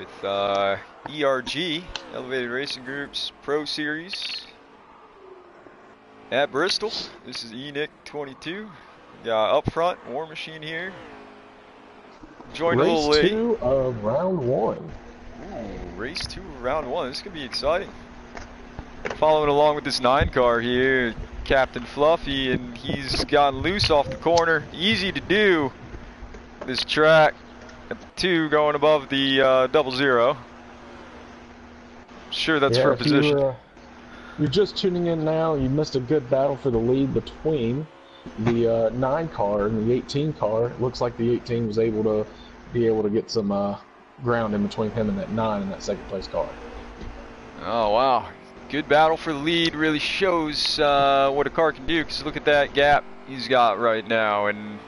with ERG, Elevated Racing Group's Pro Series at Bristol. This is ENIC22. Got up front, War Machine here. Joined a little Race late. 2 of round 1. Ooh, race 2 of round 1. This is going to be exciting. Following along with this 9 car here, Captain Fluffy, and he's gotten loose off the corner. Easy to do. This track at the 2 going above the 00. Sure, that's for a position. You're just tuning in now, you missed a good battle for the lead between the 9 car and the 18 car. It looks like the 18 was able to get some ground in between him and that 9 and that second place car. Oh, wow. Good battle for the lead. Really shows what a car can do, because look at that gap he's got right now. And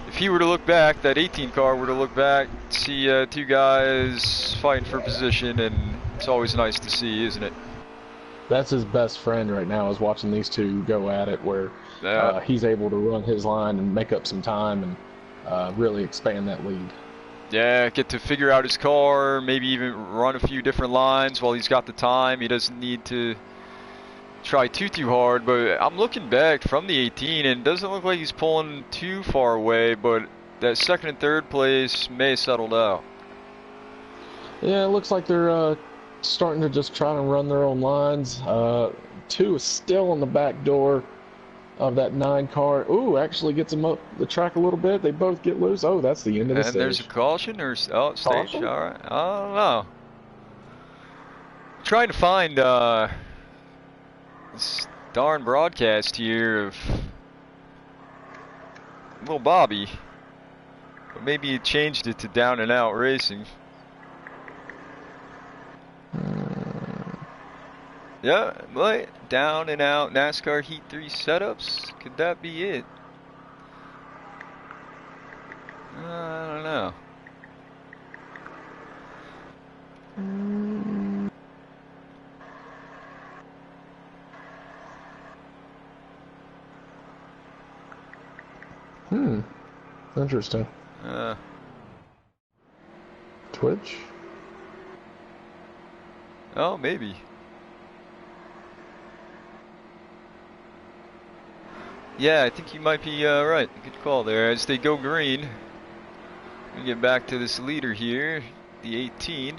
if he were to look back, that 18 car were to look back, see 2 guys fighting for position, and it's always nice to see, isn't it? That's his best friend right now, is watching these two go at it, where he's able to run his line and make up some time and really expand that lead. Yeah, get to figure out his car, maybe even run a few different lines while he's got the time. He doesn't need to try too hard, but I'm looking back from the 18, and it doesn't look like he's pulling too far away, but that second and third place may have settled out. Yeah, it looks like they're starting to just try to run their own lines. 2 is still on the back door of that 9 car. Ooh, actually gets them up the track a little bit. They both get loose. Oh, that's the end of the stage. And there's a caution, or stage. Caution? All right. I don't know. I'm trying to find this darn broadcast here of little Bobby, but maybe he changed it to Down and Out Racing. Yeah, but Down and Out NASCAR Heat 3 setups. Could that be it? I don't know. Interesting. Twitch? Oh, maybe. Yeah, I think you might be right. Good call there. As they go green, we get back to this leader here, the 18.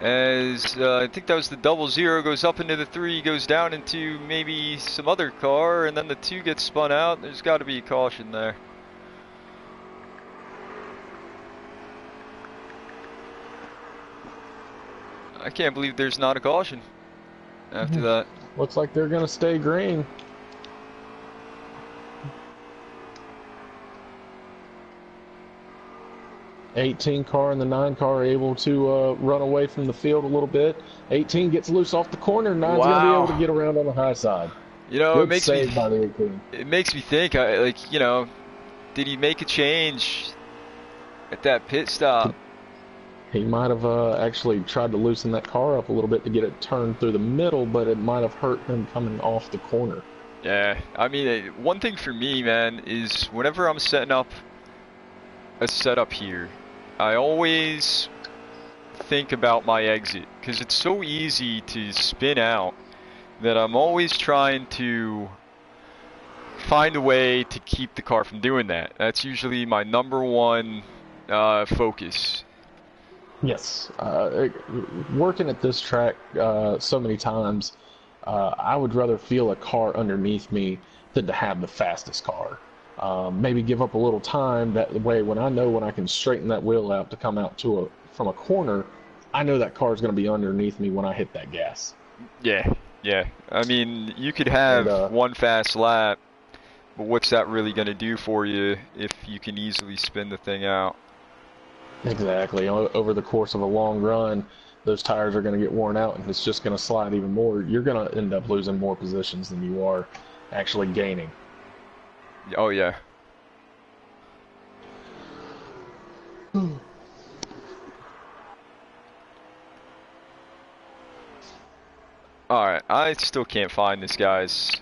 As I think that was the 00, goes up into the 3, goes down into maybe some other car, and then the 2 gets spun out. There's got to be a caution there. I can't believe there's not a caution after that. Looks like they're going to stay green. '18 car and the 9 car are able to run away from the field a little bit. 18 gets loose off the corner. 9's going to be able to get around on the high side. You know, Good save by the 18. It makes me think, like, you know, did he make a change at that pit stop? He might have actually tried to loosen that car up a little bit to get it turned through the middle, but it might have hurt him coming off the corner. Yeah, I mean, one thing for me, man, is whenever I'm setting up a setup here, I always think about my exit, because it's so easy to spin out that I'm always trying to find a way to keep the car from doing that. That's usually my #1 focus. Yes, working at this track so many times, I would rather feel a car underneath me than to have the fastest car. Maybe give up a little time, that way when I know when I can straighten that wheel out to come out from a corner, I know that car is going to be underneath me when I hit that gas. Yeah. I mean, you could have one fast lap, but what's that really going to do for you if you can easily spin the thing out? Exactly. Over the course of a long run, those tires are going to get worn out, and it's just going to slide even more. You're going to end up losing more positions than you are actually gaining. Oh, yeah. Alright, I still can't find this guy's.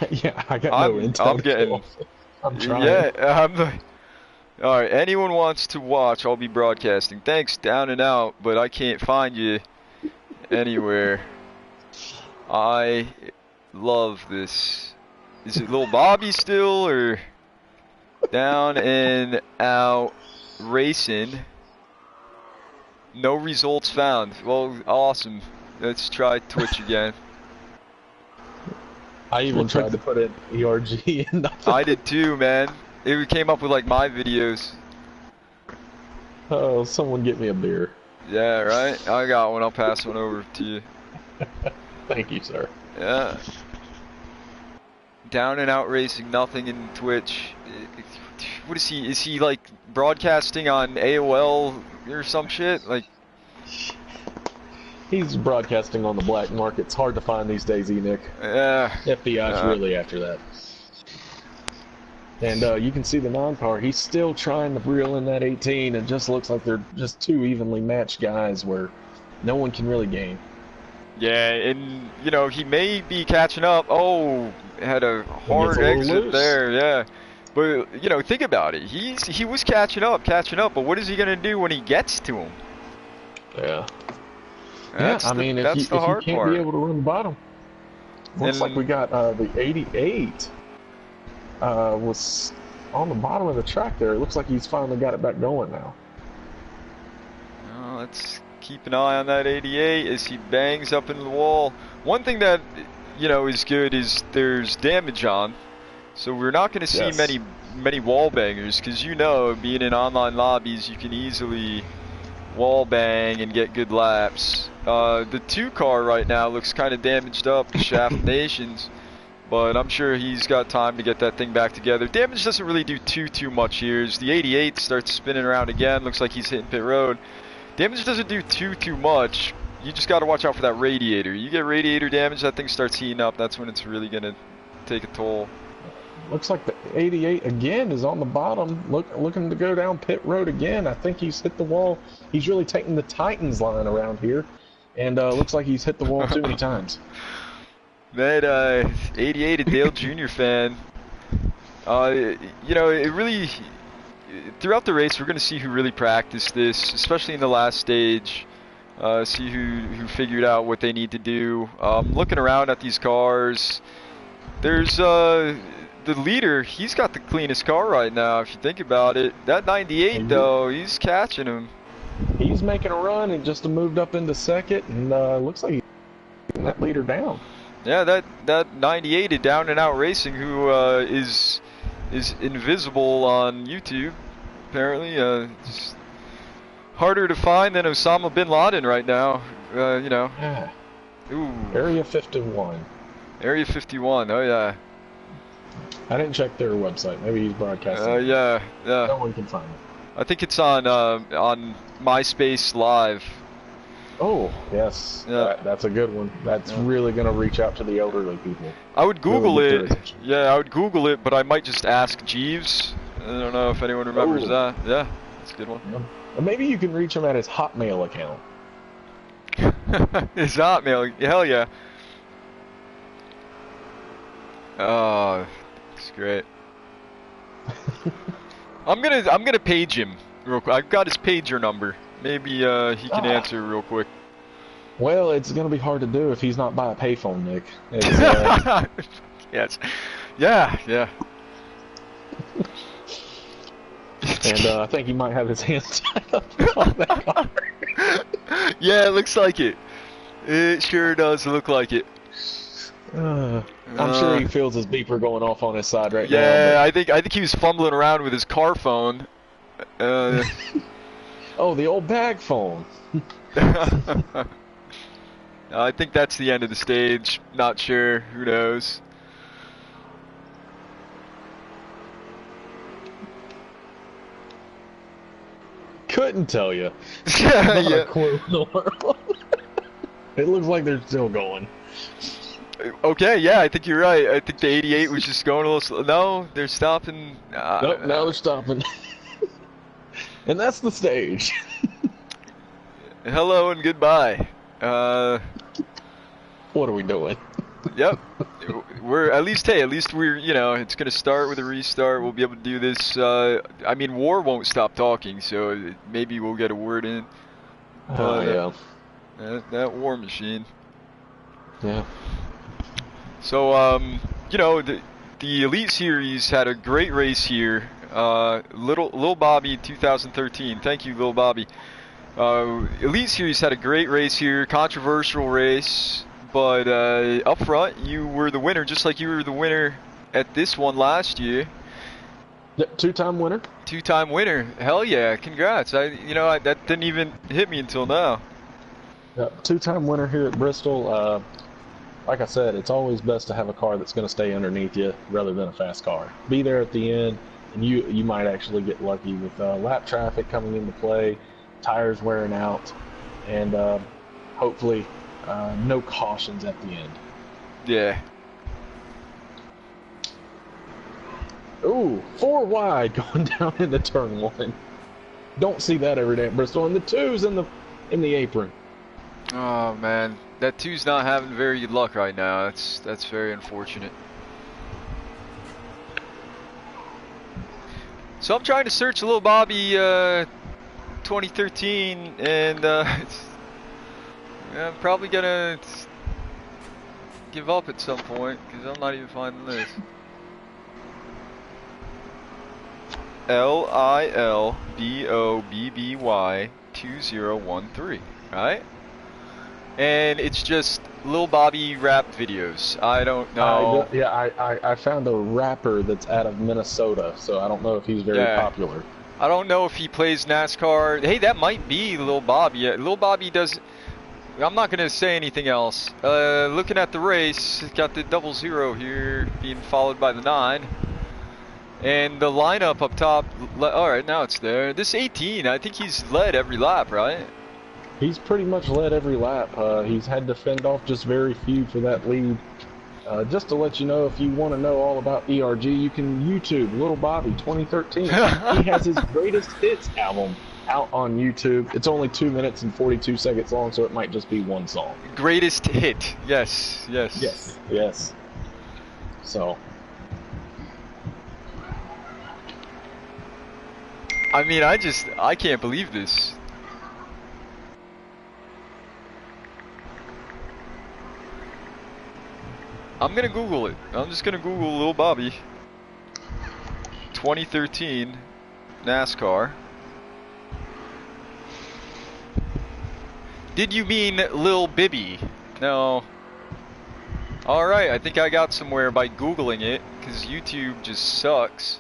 Yeah, I got no intel. I'm getting. I'm trying. Yeah, Alright, anyone wants to watch, I'll be broadcasting. Thanks, Down and Out, but I can't find you anywhere. I love this. Is it Lil Bobby still, or Down and Out Racing? No results found. Well, awesome. Let's try Twitch again. I even tried to put in ERG and nothing. I did too, man. It came up with like my videos. Oh, someone get me a beer. Yeah, right? I got one. I'll pass one over to you. Thank you, sir. Yeah. Down and Out Racing, nothing in Twitch. What is he? Is he like broadcasting on AOL or some shit? Like, he's broadcasting on the black market. It's hard to find these days, Nick. yeah. FBI's really after that. And you can see the non-car. He's still trying to reel in that 18. It just looks like they're just two evenly matched guys where no one can really gain. Yeah, and you know he may be catching up. Oh, had a hard exit there. Yeah, but you know, think about it. He was catching up. But what is he gonna do when he gets to him? Yeah. That's I mean, if you can't be able to run the bottom. Looks like we got the 88 was on the bottom of the track there. It looks like he's finally got it back going now. Oh, let's keep an eye on that 88 as he bangs up into the wall. One thing that, you know, is good is there's damage on. So we're not going to see many wall bangers because, you know, being in online lobbies, you can easily wall bang and get good laps. The 2 car right now looks kind of damaged up, the Shaft Nations, but I'm sure he's got time to get that thing back together. Damage doesn't really do too much here. As the 88 starts spinning around again, looks like he's hitting pit road. Damage doesn't do too much. You just got to watch out for that radiator. You get radiator damage, that thing starts heating up. That's when it's really going to take a toll. Looks like the 88 again is on the bottom, looking to go down pit road again. I think he's hit the wall. He's really taking the Titans line around here, and looks like he's hit the wall too many times. That 88, a Dale Jr. fan. You know, it really, throughout the race, we're going to see who really practiced this, especially in the last stage. See who figured out what they need to do. Looking around at these cars, there's the leader. He's got the cleanest car right now, if you think about it. That 98, though, he's catching him. He's making a run and just moved up into second, and looks like he's getting that leader down. Yeah, that 98 at Down and Out Racing, who is invisible on YouTube, apparently. Just harder to find than Osama bin Laden right now. You know. Yeah. Ooh. Area 51. Area 51. Oh yeah. I didn't check their website. Maybe he's broadcasting. Yeah. No one can find it. I think it's on MySpace Live. Oh, yes. Yeah. That's a good one. That's really going to reach out to the elderly people. I would Google it. Yeah, I would Google it, but I might just ask Jeeves. I don't know if anyone remembers that. Yeah, that's a good one. Yeah. Or maybe you can reach him at his Hotmail account. His Hotmail, hell yeah. Oh, it's great. I'm gonna page him real quick. I've got his pager number. Maybe he can answer real quick. Well, it's gonna be hard to do if he's not by a payphone, Nick. Yes. Yeah. And I think he might have his hands tied up on that car. Yeah, it looks like it. It sure does look like it. I'm sure he feels his beeper going off on his side right now. Yeah, I think he was fumbling around with his car phone. Oh, the old bag phone. I think that's the end of the stage. Not sure. Who knows? Couldn't tell you. Not a clue in the world. It looks like they're still going. Okay, yeah, I think you're right. I think the 88 was just going a little slow. No, they're stopping. Nope, now they're stopping. And that's the stage. Hello and goodbye. What are we doing? Yep. We're at least, hey, at least we're, you know, it's gonna start with a restart. We'll be able to do this. I mean, War won't stop talking, so maybe we'll get a word in. But Yeah. that War machine. Yeah. So, you know, the Elite Series had a great race here. Little Bobby 2013. Thank you, Little Bobby. Elite Series had a great race here, controversial race, but up front you were the winner, just like you were the winner at this one last year. Two-time winner. Two-time winner. Hell yeah! Congrats. That didn't even hit me until now. Two-time winner here at Bristol. Like I said, it's always best to have a car that's going to stay underneath you rather than a fast car. Be there at the end, and you might actually get lucky with lap traffic coming into play, tires wearing out, and hopefully no cautions at the end. Yeah. Ooh, 4 wide going down into turn 1. Don't see that every day at Bristol. And the 2's in the apron. Oh man, that 2's not having very good luck right now. That's very unfortunate. So I'm trying to search a Little Bobby 2013, and I'm probably gonna give up at some point because I'm not even finding this. LILBOBBY 2013, right? And it's just Lil Bobby rap videos. I don't know. I found a rapper that's out of Minnesota, so I don't know if he's very popular. I don't know if he plays NASCAR. Hey, that might be Lil Bobby. Yeah, Lil Bobby does. I'm not gonna say anything else. Looking at the race, it's got the 00 here being followed by the 9. And the lineup up top, alright, now it's there. This 18, I think he's led every lap, right? He's pretty much led every lap. He's had to fend off just very few for that lead. Just to let you know, if you want to know all about ERG, you can YouTube Little Bobby 2013. He has his greatest hits album out on YouTube. It's only 2 minutes and 42 seconds long, so it might just be one song. Greatest hit, yes. So... I mean, I can't believe this. I'm gonna Google it. I'm just gonna Google Lil Bobby 2013 NASCAR. Did you mean Lil Bibby? No. Alright, I think I got somewhere by Googling it, because YouTube just sucks.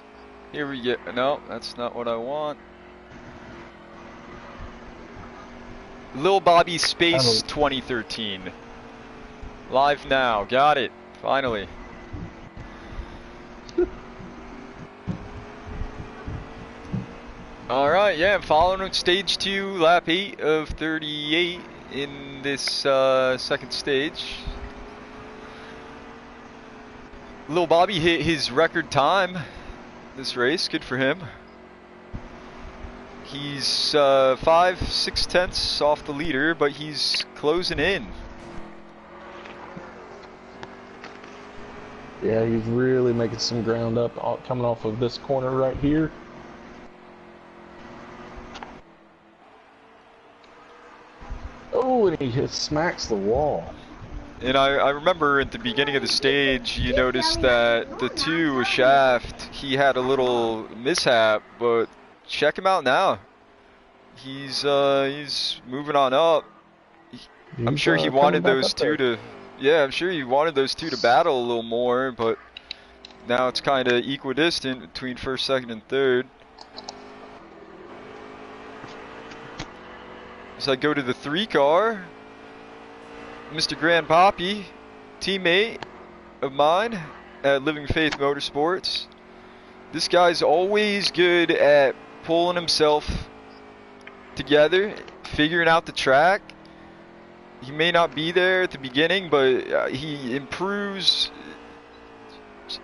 Here we go. No, that's not what I want. Lil Bobby Space 2013. Live now. Got it. Finally. Alright, yeah, I'm following him. Stage 2, lap 8 of 38 in this second stage. Lil Bobby hit his record time this race. Good for him. He's 5/6 off the leader, but he's closing in. Yeah, he's really making some ground up coming off of this corner right here. Oh, and he just smacks the wall. And I remember at the beginning of the stage, you noticed that the 2 Shaft, he had a little mishap, but check him out now. He's moving on up. I'm sure he wanted those 2 to, I'm sure he wanted those 2 to battle a little more, but now it's kind of equidistant between first, second, and third. As I go to the 3 car, Mr. Grand Poppy, teammate of mine at Living Faith Motorsports. This guy's always good at pulling himself together, figuring out the track. He may not be there at the beginning, but he improves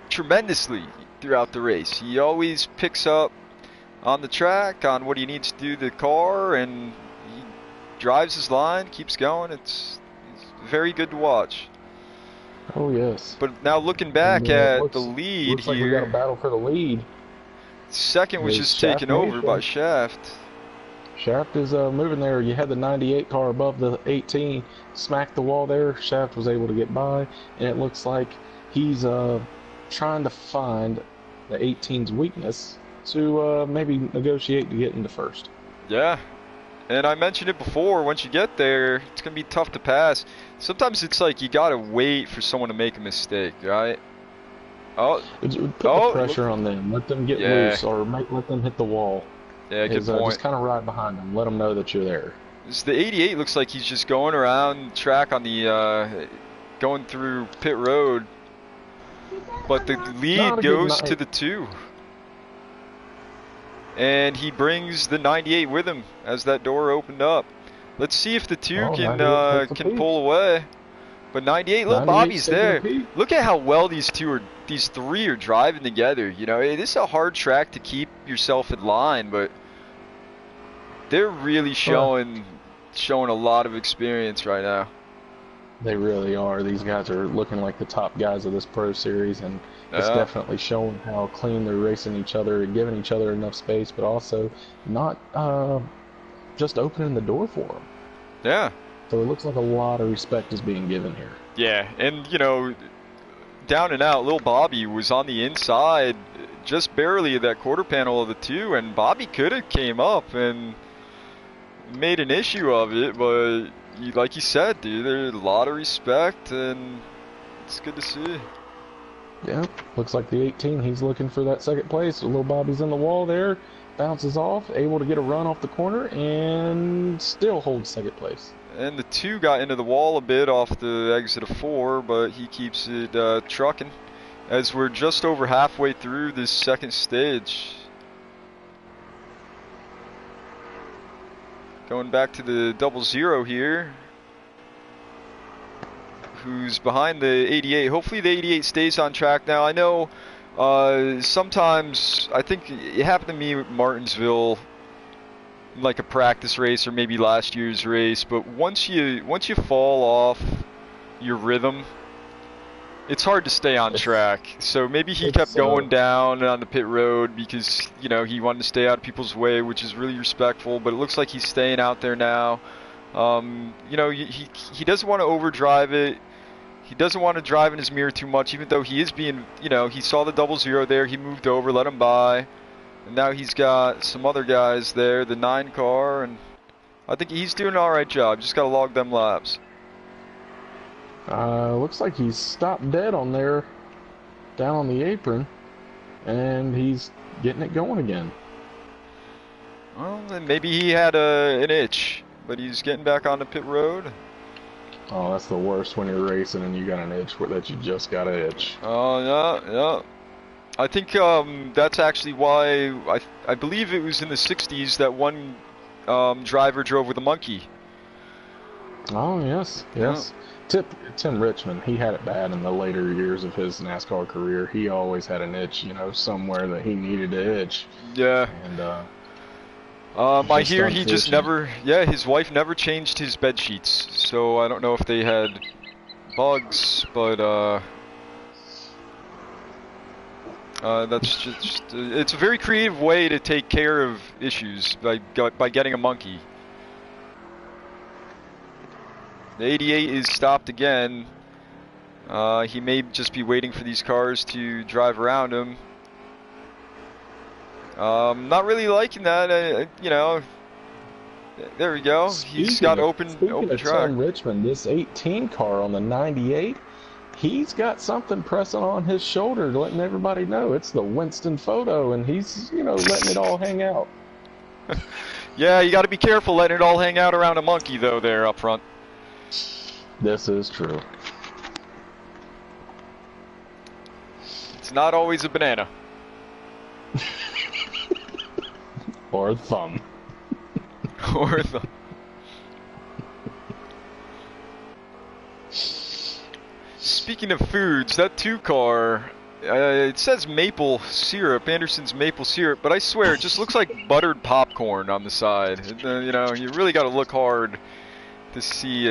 tremendously throughout the race. He always picks up on the track, on what he needs to do to the car, and drives his line, keeps going. It's very good to watch. Oh yes. But now looking And back at the looks lead looks like we got a here, battle for the lead. second was Is just Shaft taken over by Nation. Shaft. Shaft is moving there. You had the 98 car above the 18, smacked the wall there. Shaft was able to get by, and it looks like he's trying to find the 18's weakness to maybe negotiate to get into first. Yeah. And I mentioned it before, once you get there, it's going to be tough to pass. Sometimes it's like you got to wait for someone to make a mistake, right? Oh, Put the oh, pressure on them. Let them get yeah, loose, or let them hit the wall. yeah, good Is point. just kind of ride behind them. Let them know that you're there. The 88 looks like he's just going around track on the, going through pit road. But the Not lead a good goes to night. the 2. And he brings the 98 with him as that door opened up. Let's see if the 2 Oh, 98 takes a can peek. pull away. But 98, little 98's Bobby's taking a there. peek. Look at how well these three are driving together. You know, this is a hard track to keep yourself in line, but they're really showing a lot of experience right now. They really are. These guys are looking like the top guys of this Pro Series, and it's Yeah, definitely showing how clean they're racing each other and giving each other enough space, but also not just opening the door for them. yeah, So it looks like a lot of respect is being given here. yeah. And you know, down and out, little Bobby was on the inside, just barely of that quarter panel of the 2, and Bobby could have came up and made an issue of it, but like you said, dude, there's a lot of respect, and it's good to see. Yeah, looks like the 18, he's looking for that second place. Little Bobby's in the wall there, bounces off, able to get a run off the corner, and still holds second place. And the 2 got into the wall a bit off the exit of 4, but he keeps it trucking as we're just over halfway through this second stage. Going back to the 00 here, who's behind the 88. Hopefully the 88 stays on track now. I know sometimes, I think it happened to me at Martinsville, like a practice race or maybe last year's race, but once you fall off your rhythm, it's hard to stay on track. So maybe he kept going down on the pit road because, you know, he wanted to stay out of people's way, which is really respectful, but it looks like he's staying out there now. You know, he doesn't want to overdrive it. He doesn't want to drive in his mirror too much, even though he is being, you know, he saw the 00 there, he moved over, let him by. And now he's got some other guys there, the 9 car, and I think he's doing an alright job. Just got to log them laps. Looks like he's stopped dead on there, down on the apron, and he's getting it going again. Well, then maybe he had an itch, but he's getting back on the pit road. Oh, that's the worst when you're racing and you got an itch that you just got an itch. Oh, yeah, yeah. I think that's actually why I believe it was in the 60s that one driver drove with a monkey. Oh, yes, yes. Yeah. Tim Richmond, he had it bad in the later years of his NASCAR career. He always had an itch, you know, somewhere that he needed to itch. Yeah. And I hear he just never, his wife never changed his bed sheets, so I don't know if they had bugs, but that's just it's a very creative way to take care of issues by getting a monkey. The 88 is stopped again. He may just be waiting for these cars to drive around him. Not really liking that. You know, there we go. He's got open track. Tim Richmond, this 18 car on the 98, he's got something pressing on his shoulder, letting everybody know it's the Winston photo, and he's, you know, letting it all hang out. Yeah, you got to be careful letting it all hang out around a monkey, though, there up front. This is true. It's not always a banana. Or a thumb. Or a thumb. Speaking of foods, that 2 car, it says maple syrup, Anderson's maple syrup, but I swear it just looks like buttered popcorn on the side. You know, you really got to look hard to see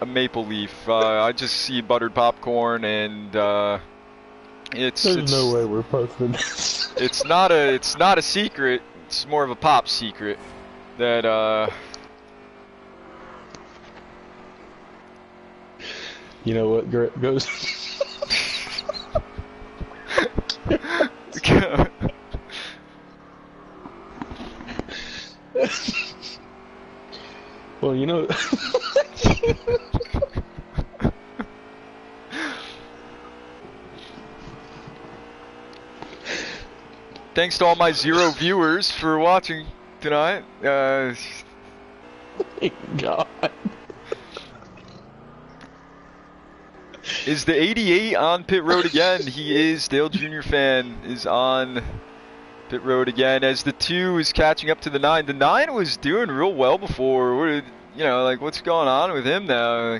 a maple leaf. I just see buttered popcorn, and There's no way we're posting this. it's not a secret. It's more of a pop secret that You know what goes? Well, you know. Thanks to all my 0 viewers for watching tonight. Thank God. Is the 88 on pit road again? He is. Dale Jr. fan is on pit road again as the 2 is catching up to the 9. The 9 was doing real well before. What, you know, like what's going on with him now?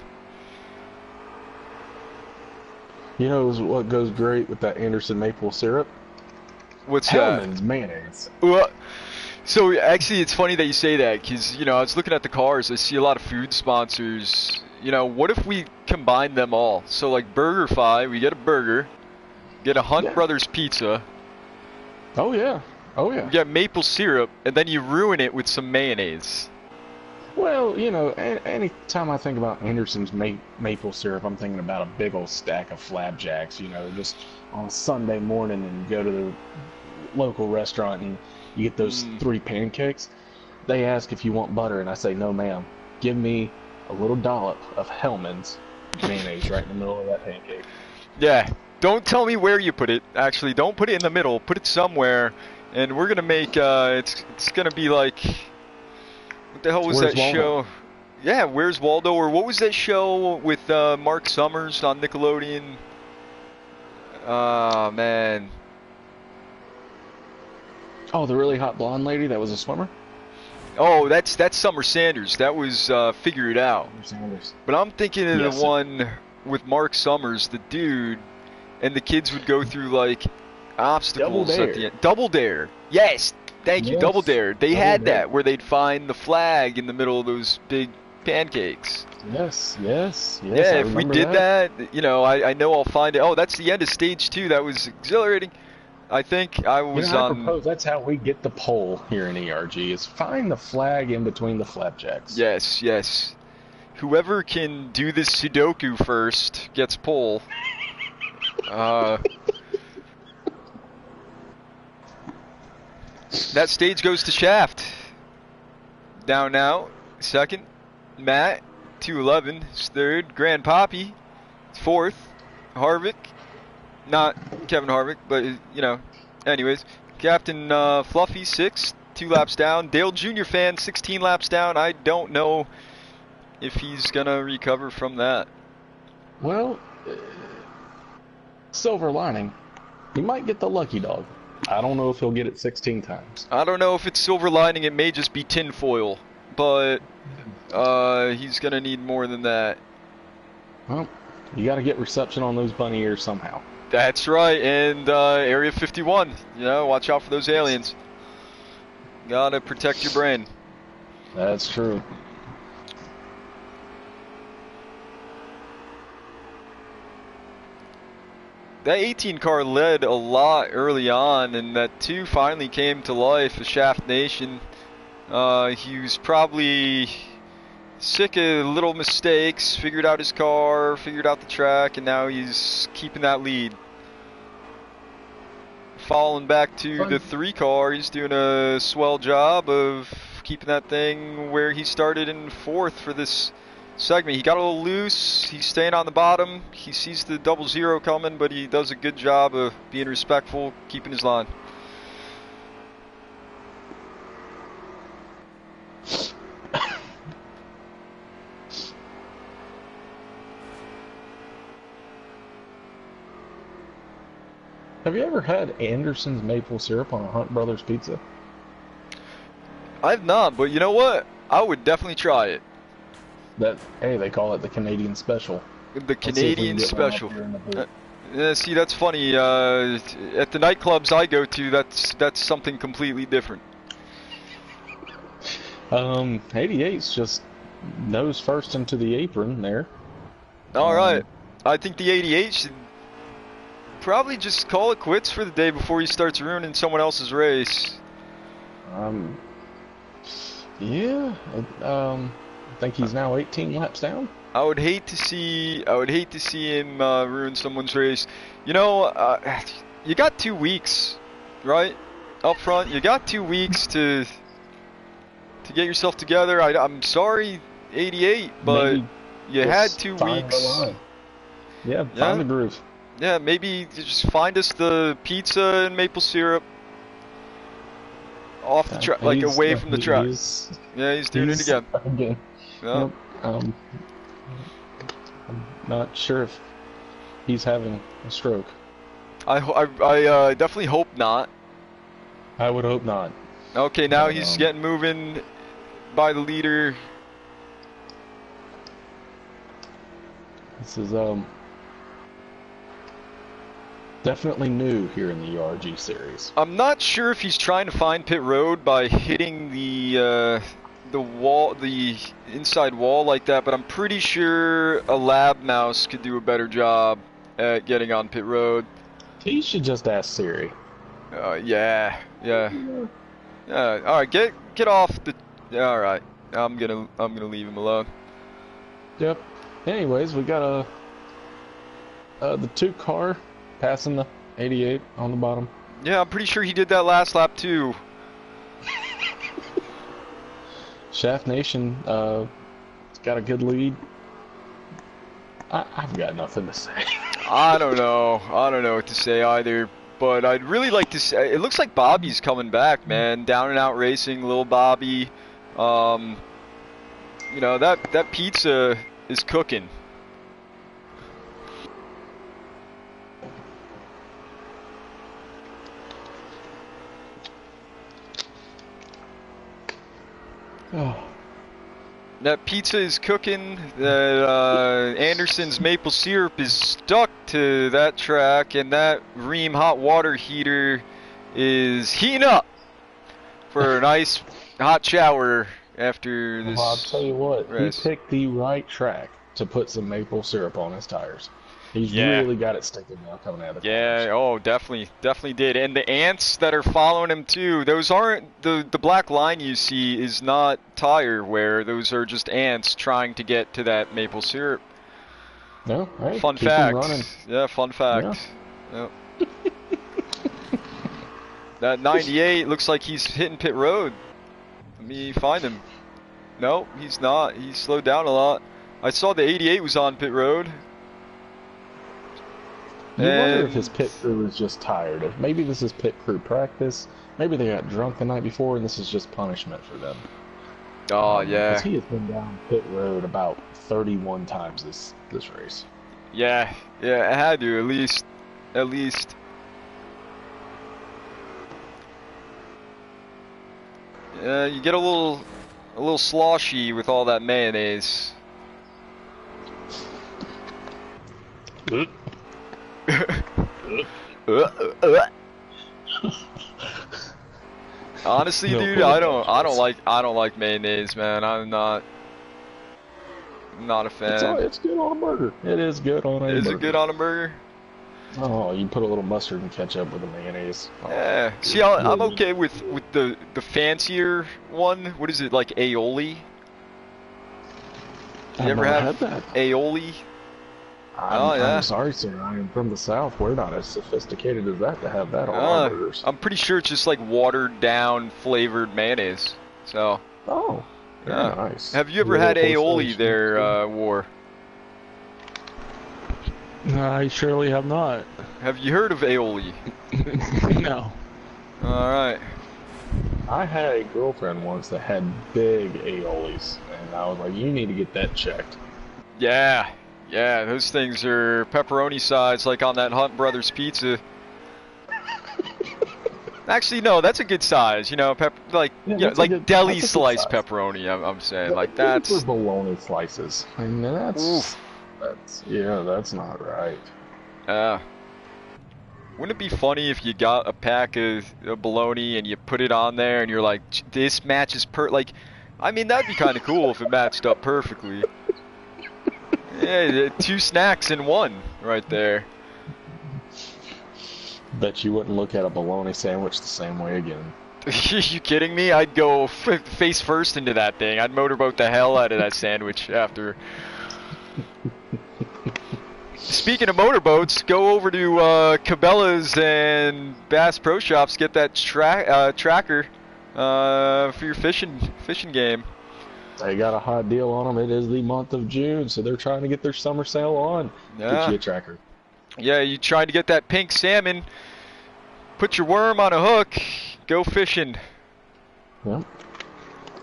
You know what goes great with that Anderson maple syrup? What's Hellman's mayonnaise. Well, so actually, it's funny that you say that because you know I was looking at the cars. I see a lot of food sponsors. You know, what if we combine them all? So like BurgerFi, we get a burger, get a Hunt Brothers pizza. Oh yeah, oh yeah. We get maple syrup, and then you ruin it with some mayonnaise. Well, you know, any time I think about Anderson's maple syrup, I'm thinking about a big old stack of flapjacks. You know, just on a Sunday morning, and you go to the local restaurant and you get those 3 pancakes. They ask if you want butter, and I say no, ma'am. Give me a little dollop of Hellman's mayonnaise right in the middle of that pancake. Yeah, don't tell me where you put it. Actually, don't put it in the middle. Put it somewhere, and we're gonna make. It's gonna be like. What the hell was that show? Yeah, Where's Waldo? Or what was that show with Mark Summers on Nickelodeon? Oh man. Oh, the really hot blonde lady that was a swimmer? Oh, that's Summer Sanders. That was Figure It Out. Sanders. But I'm thinking of the one with Mark Summers, the dude, and the kids would go through like obstacles at the end. Double Dare. Yes. Thank you, Double Dare. They had that where they'd find the flag in the middle of those big pancakes. Yes. Yeah, if we did that, you know, I know I'll find it. Oh, that's the end of stage 2. That was exhilarating. I think I was I propose that's how we get the poll here in ERG is find the flag in between the flapjacks. Yes. Whoever can do this Sudoku first gets pole. That stage goes to Shaft. Down now, second. Matt, 211 is third. Grand Poppy, fourth. Harvick, not Kevin Harvick, but you know. Anyways, Captain Fluffy, sixth, 2 laps down. Dale Jr. fan, 16 laps down. I don't know if he's gonna recover from that. Well, silver lining, he might get the lucky dog. I don't know if he'll get it 16 times. I don't know if it's silver lining. It may just be tinfoil, but he's gonna need more than that. Well, you got to get reception on those bunny ears somehow. That's right, and Area 51. You know, watch out for those aliens. Gotta protect your brain. That's true. That 18 car led a lot early on, and that 2 finally came to life, a Shaft Nation. He was probably sick of little mistakes, figured out his car, figured out the track, and now he's keeping that lead. Falling back to the 3 car, he's doing a swell job of keeping that thing where he started in 4th for this segment. He got a little loose, he's staying on the bottom, he sees the 00 coming, but he does a good job of being respectful, keeping his line. Have you ever had Anderson's maple syrup on a Hunt Brothers pizza? I've not, but you know what? I would definitely try it. Hey, they call it the Canadian Special. The Canadian Special. See, that's funny. At the nightclubs I go to, that's something completely different. 88's just nose first into the apron there. All right. I think the 88 should probably just call it quits for the day before he starts ruining someone else's race. Yeah. I think he's now 18 laps down. I would hate to see him ruin someone's race. You know, you got 2 weeks, right? Up front, you got 2 weeks to get yourself together. I'm sorry, 88, but Maybe you had 2 find weeks. the line. Yeah, find the groove. Yeah, maybe just find us the pizza and maple syrup off the track, like away from the track. Yeah, he's doing it again. Again. Yeah. Yep. I'm not sure if he's having a stroke. I definitely hope not. I would hope not. Okay, now he's getting moving by the leader. This is definitely new here in the ERG series. I'm not sure if he's trying to find pit road by hitting the wall, the inside wall like that, but I'm pretty sure a lab mouse could do a better job at getting on pit road. He should just ask Siri. Yeah. All right, get off the. All right, I'm gonna leave him alone. Yep. Anyways, we got the 2 car passing the 88 on the bottom. Yeah, I'm pretty sure he did that last lap too. Shaft Nation got a good lead. I've got nothing to say. I don't know what to say either, but I'd really like to say, it looks like Bobby's coming back, man. Down and Out Racing, little Bobby. You know, that pizza is cooking. Oh. That pizza is cooking. That Anderson's maple syrup is stuck to that track, and that Ream hot water heater is heating up for a nice hot shower after this. Well, I'll tell you what, race. He picked the right track to put some maple syrup on his tires. He's really got it sticking now coming out of the corners. Oh, definitely did. And the ants that are following him too, those aren't, the black line you see is not tire wear, those are just ants trying to get to that maple syrup. No, hey, fun keep fact. him running. Yeah, fun fact. Yeah. That 98 looks like he's hitting pit road. Let me find him. No, he's not. He slowed down a lot. I saw the 88 was on pit road. You wonder if his pit crew is just tired. If maybe this is pit crew practice. Maybe they got drunk the night before, and this is just punishment for them. Oh yeah. Because he has been down pit road about 31 times this race. Yeah, it had to at least. Yeah, you get a little sloshy with all that mayonnaise. Honestly, No, dude, I don't like mayonnaise, man. I'm not a fan. It's good on a burger. It is good on a burger. Is it good on a burger? Oh, you put a little mustard and ketchup with the mayonnaise. Oh, Yeah. See, I'm okay with the fancier one. What is it, like aioli? You I've ever never have had that. aioli? I'm sorry, sir. I am from the South. We're not as sophisticated as that to have that on our burgers. I'm pretty sure it's just like watered down flavored mayonnaise. So. Oh, very Yeah. nice. Have you ever Little had aioli horseradish. there, War? I surely have not. Have you heard of aioli? No. Alright. I had a girlfriend once that had big aiolis, and I was like, you need to get that checked. Yeah, those things are pepperoni size, like on that Hunt Brothers pizza. Actually, no, that's a good size. You know, like deli slice pepperoni. I'm saying, like that's for bologna slices. I mean, that's not right. Wouldn't it be funny if you got a pack of bologna and you put it on there and you're like, this matches like, I mean, that'd be kind of cool if it matched up perfectly. Yeah, 2 snacks in one right there. Bet you wouldn't look at a bologna sandwich the same way again. You kidding me? I'd go face first into that thing. I'd motorboat the hell out of that sandwich after. Speaking of motorboats, go over to Cabela's and Bass Pro Shops. Get that tracker for your fishing game. They got a hot deal on them. It is the month of June, so they're trying to get their summer sale on. Yeah. Get you a tracker. Yeah, you trying to get that pink salmon. Put your worm on a hook. Go fishing. Yep.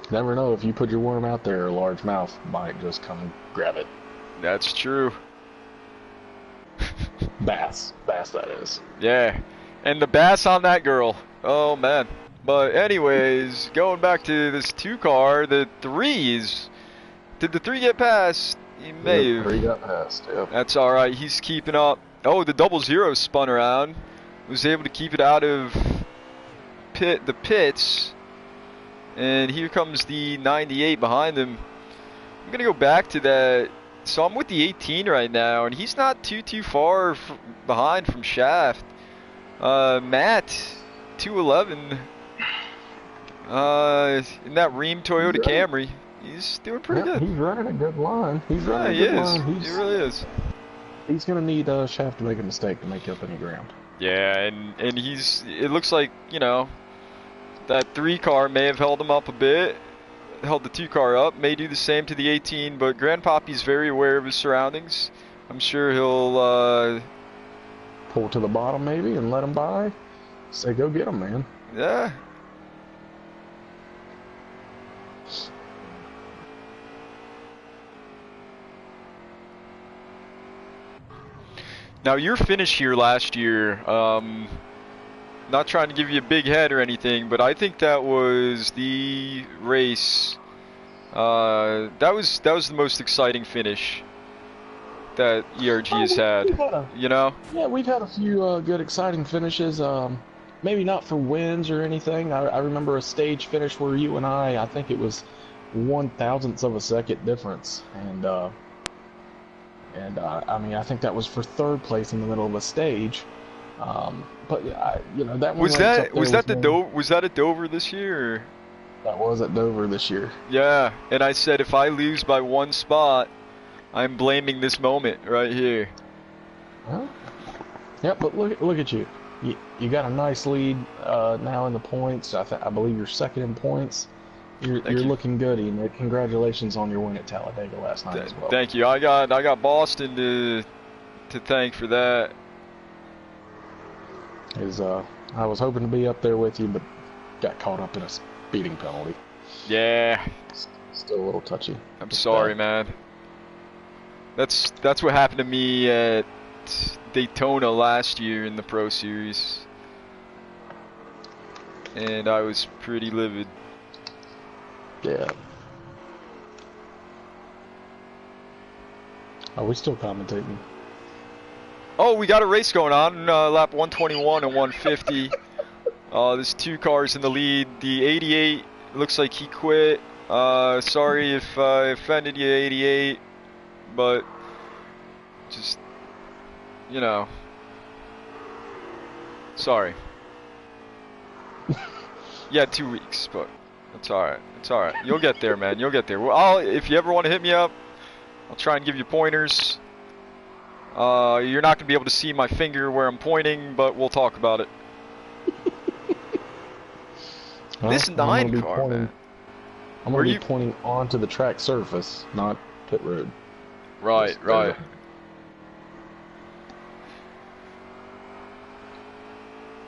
Never know, if you put your worm out there, a largemouth might just come and grab it. That's true. Bass, that is. Yeah, and the bass on that girl. Oh man. But anyways, going back to this 2 car, the 3s. Did the 3 get past? He may have. 3 got past. Yep. That's all right. He's keeping up. Oh, the 00 spun around. Was able to keep it out of the pits. And here comes the 98 behind him. I'm gonna go back to that. So I'm with the 18 right now, and he's not too far behind from Shaft. Matt, 211. In that Ream Toyota Camry, he's doing pretty good. He's running a good line. He's running he a good is. line. He really is. He's gonna need Shaft to make a mistake to make up any ground. Yeah, and it looks like, you know, that 3 car may have held him up a bit. Held the 2 car up, may do the same to the 18, but Grandpappy's very aware of his surroundings. I'm sure he'll pull to the bottom maybe and let him by. Say, go get him, man. Yeah. Now your finish here last year, not trying to give you a big head or anything, but I think that was the race. That was the most exciting finish that ERG has had. You know? Yeah, we've had a few good, exciting finishes. Maybe not for wins or anything. I remember a stage finish where you and I think it was 1/1000th of a second difference, and I mean, I think that was for 3rd place in the middle of a stage. But you know, that one was that at Dover this year? Or? That was at Dover this year. Yeah, and I said if I lose by 1 spot, I'm blaming this moment right here. Well, yeah, but look at you. You got a nice lead now in the points. I believe you're 2nd in points. You're looking good, Ian. Congratulations on your win at Talladega last night as well. Thank you. I got Boston to thank for that. I was hoping to be up there with you, but got caught up in a speeding penalty. Yeah. Still a little touchy. I'm sorry, man. That's what happened to me at Daytona last year in the Pro Series, and I was pretty livid. Yeah. Are we still commentating? Oh, we got a race going on, lap 121 and 150. There's 2 cars in the lead. The 88 looks like he quit. Sorry if I offended you, 88, but just, you know, sorry. Yeah, 2 weeks, but it's alright. It's alright. You'll get there, man. You'll get there. Well, if you ever want to hit me up, I'll try and give you pointers. You're not going to be able to see my finger where I'm pointing, but we'll talk about it. Well, this 9 car, man. I'm going to be pointing onto the track surface, not pit road. Right, right.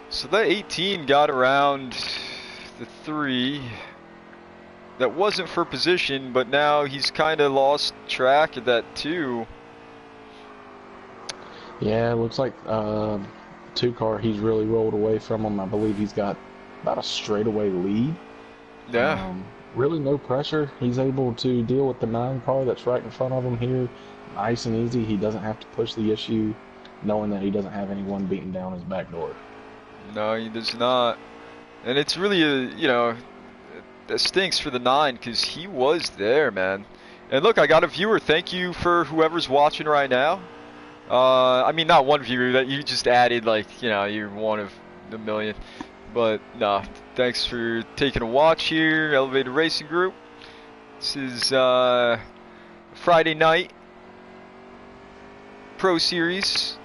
So that 18 got around the 3. That wasn't for position, but now he's kind of lost track of that 2. Yeah, it looks like 2 car, he's really rolled away from him. I believe he's got about a straightaway lead. Yeah. Really no pressure. He's able to deal with the 9 car that's right in front of him here. Nice and easy. He doesn't have to push the issue, knowing that he doesn't have anyone beating down his back door. No, he does not. And it's really a, you know, that stinks for the 9 because he was there, man. And look, I got a viewer. Thank you for whoever's watching right now. I mean, not one viewer that you just added, like, you know, you're one of the million. But, nah, thanks for taking a watch here, Elevated Racing Group. This is Friday night Pro Series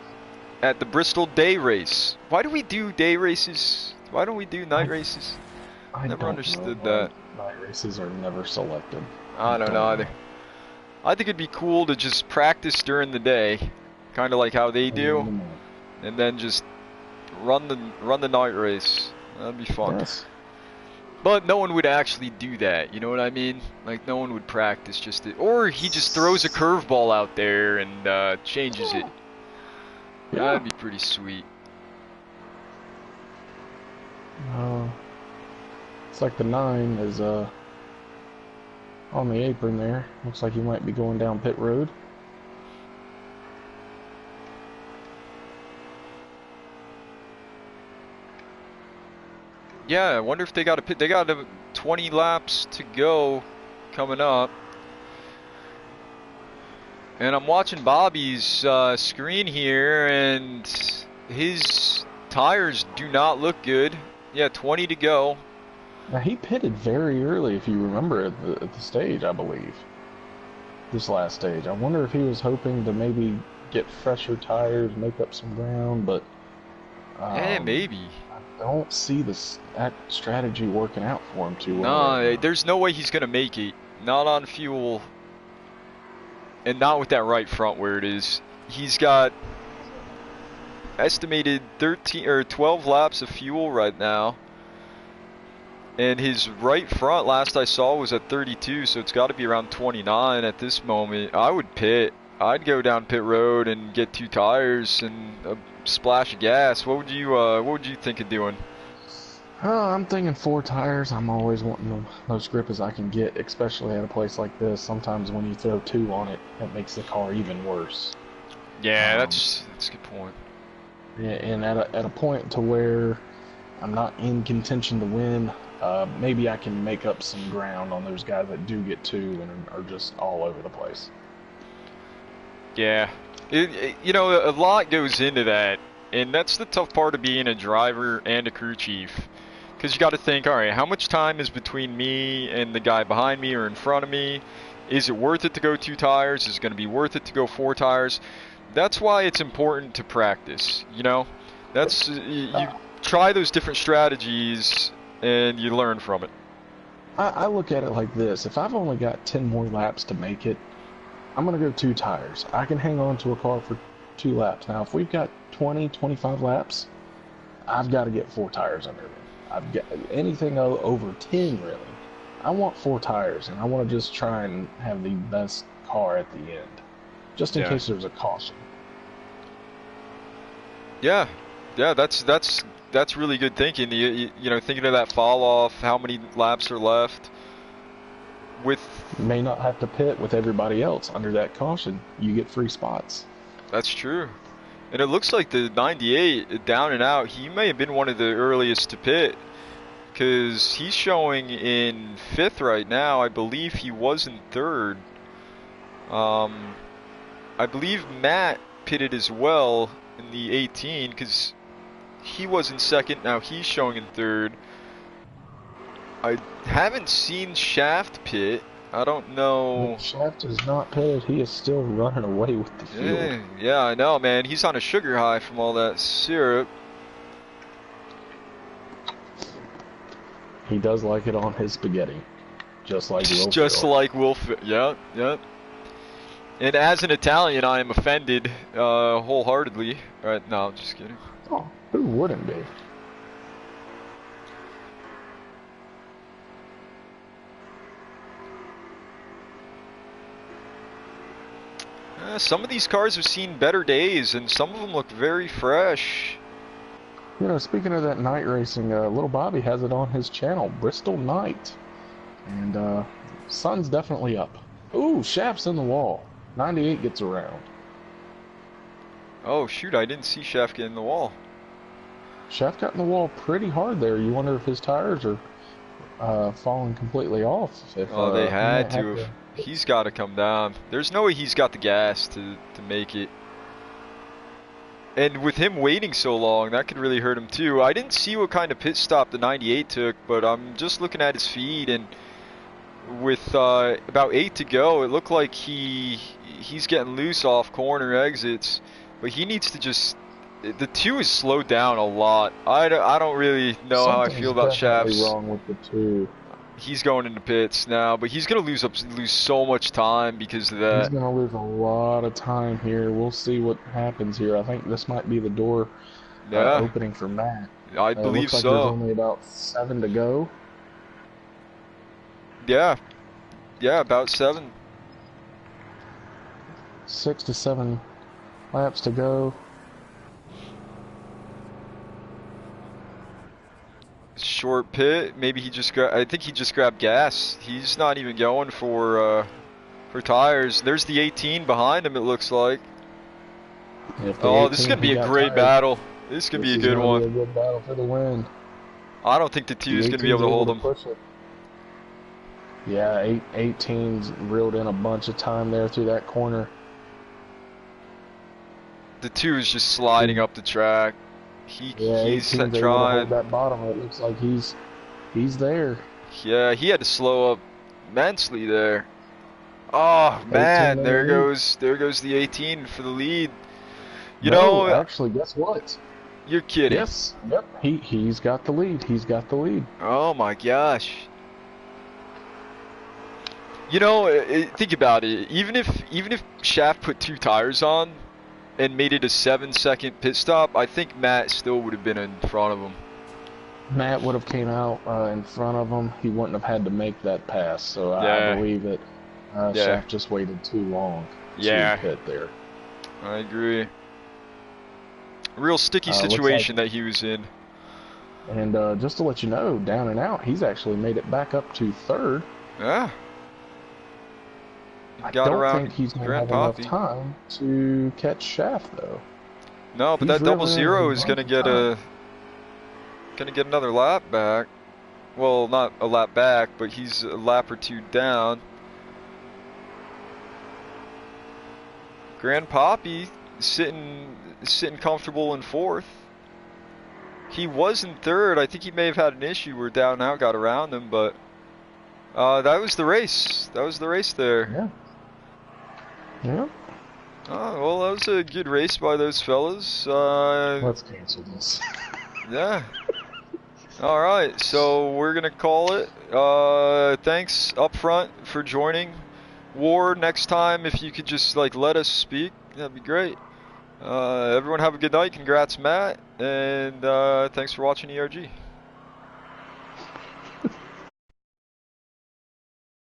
at the Bristol Day Race. Why do we do day races? Why don't we do night races? I Never don't understood know why that. night races are never selected. I don't know either. I think it'd be cool to just practice during the day, kind of like how they do, and then just run the night race. That'd be fun. Yes. But no one would actually do that, you know what I mean? Like, no one would practice just to, or he just throws a curveball out there and changes it. Yeah. That'd be pretty sweet. It's like the 9 is on the apron there. Looks like he might be going down pit road. Yeah, I wonder if they got a pit. They got 20 laps to go coming up. And I'm watching Bobby's screen here, and his tires do not look good. Yeah, 20 to go. Now, he pitted very early, if you remember, at the stage, I believe. This last stage. I wonder if he was hoping to maybe get fresher tires, make up some ground, but... Yeah, maybe. I don't see that strategy working out for him too well. No, there's no way he's going to make it. Not on fuel. And not with that right front where it is. He's got estimated 13 or 12 laps of fuel right now. And his right front, last I saw, was at 32, so it's got to be around 29 at this moment. I would pit. I'd go down pit road and get 2 tires and a splash of gas. What would you think of doing? I'm thinking 4 tires. I'm always wanting the most grip as I can get, especially at a place like this. Sometimes when you throw 2 on it, it makes the car even worse. Yeah, that's a good point. Yeah, and at a point to where I'm not in contention to win, maybe I can make up some ground on those guys that do get 2 and are just all over the place. Yeah, you know, a lot goes into that, and that's the tough part of being a driver and a crew chief. Because you got to think, all right, how much time is between me and the guy behind me or in front of me? Is it worth it to go 2 tires? Is it going to be worth it to go 4 tires? That's why it's important to practice, you know? That's, you try those different strategies and you learn from it. I look at it like this. If I've only got 10 more laps to make it, I'm going to go 2 tires. I can hang on to a car for 2 laps. Now, if we've got 20, 25 laps, I've got to get 4 tires under me. I've got anything over 10, really. I want 4 tires, and I want to just try and have the best car at the end, just in case there's a caution. Yeah, that's really good thinking. You know, thinking of that fall off, how many laps are left. You may not have to pit with everybody else under that caution. You get free spots. That's true. And it looks like the 98 down and out, he may have been one of the earliest to pit, because he's showing in 5th right now. I believe he was in 3rd. I believe Matt pitted as well in the 18, because he was in 2nd. Now he's showing in 3rd. I haven't seen Shaft pit. I don't know. Shaft is not pitted. He is still running away with the field. Yeah, I know, man. He's on a sugar high from all that syrup. He does like it on his spaghetti, just like Will. Just like Will. Yep. And as an Italian, I am offended wholeheartedly. Right? No, I'm just kidding. Oh, who wouldn't be? Some of these cars have seen better days, and some of them look very fresh. You know, speaking of that night racing, little Bobby has it on his channel, Bristol Night. And sun's definitely up. Ooh, Shaft's in the wall. 98 gets around. Oh, shoot, I didn't see Shaft get in the wall. Shaft got in the wall pretty hard there. You wonder if his tires are falling completely off. If Oh, they he had might to have have. He's got to come down. There's no way he's got the gas to make it. And with him waiting so long, that could really hurt him too. I didn't see what kind of pit stop the 98 took, but I'm just looking at his feed, and with about 8 to go, it looked like he's getting loose off corner exits. But he needs to just. The 2 is slowed down a lot. I don't really know how I feel about definitely Shaft's. wrong with the 2. He's going into pits now, but he's gonna lose so much time because of that. He's going to lose a lot of time here. We'll see what happens here. I think this might be the door Yeah, opening for Matt. I believe looks like so. there's only about 7 to go. Yeah, about 7. 6 to 7 laps to go. Short pit. Maybe he just I think he just grabbed gas. He's not even going for tires. There's the 18 behind him. It looks like. Oh, this is gonna be a great battle. This is gonna be a good one. Be a good battle for the win. I don't think the 2 is gonna be able to hold him. Yeah, 18's reeled in a bunch of time there through that corner. The 2 is just sliding up the track. He's 18's able to trying. hold that bottom. It looks like he's there. Yeah, he had to slow up immensely there. Oh man, there goes the 18 for the lead. You know, actually, guess what? You're kidding. Yes. Yep. He's got the lead. He's got the lead. Oh my gosh. You know, think about it. Even if Shaft put 2 tires on and made it a 7-second pit stop, I think Matt still would have been in front of him. Matt would have came out in front of him. He wouldn't have had to make that pass. So Yeah. I believe that Shaft just waited too long to pit there. I agree. Real sticky situation that he was in. And just to let you know, down and out, he's actually made it back up to 3rd. Yeah. I don't think he's going to have enough time to catch Shaft, though. No, but that double zero is going to get another lap back. Well, not a lap back, but he's a lap or 2 down. Grand Papi sitting comfortable in 4th. He was in 3rd. I think he may have had an issue where down and out got around him, but that was the race. That was the race there. Yeah. Yeah. Oh, well, that was a good race by those fellas. Let's cancel this. Yeah. All right, so we're gonna call it. Thanks up front for joining. Ward, next time if you could just let us speak, that'd be great. Everyone have a good night. Congrats, Matt, and thanks for watching ERG.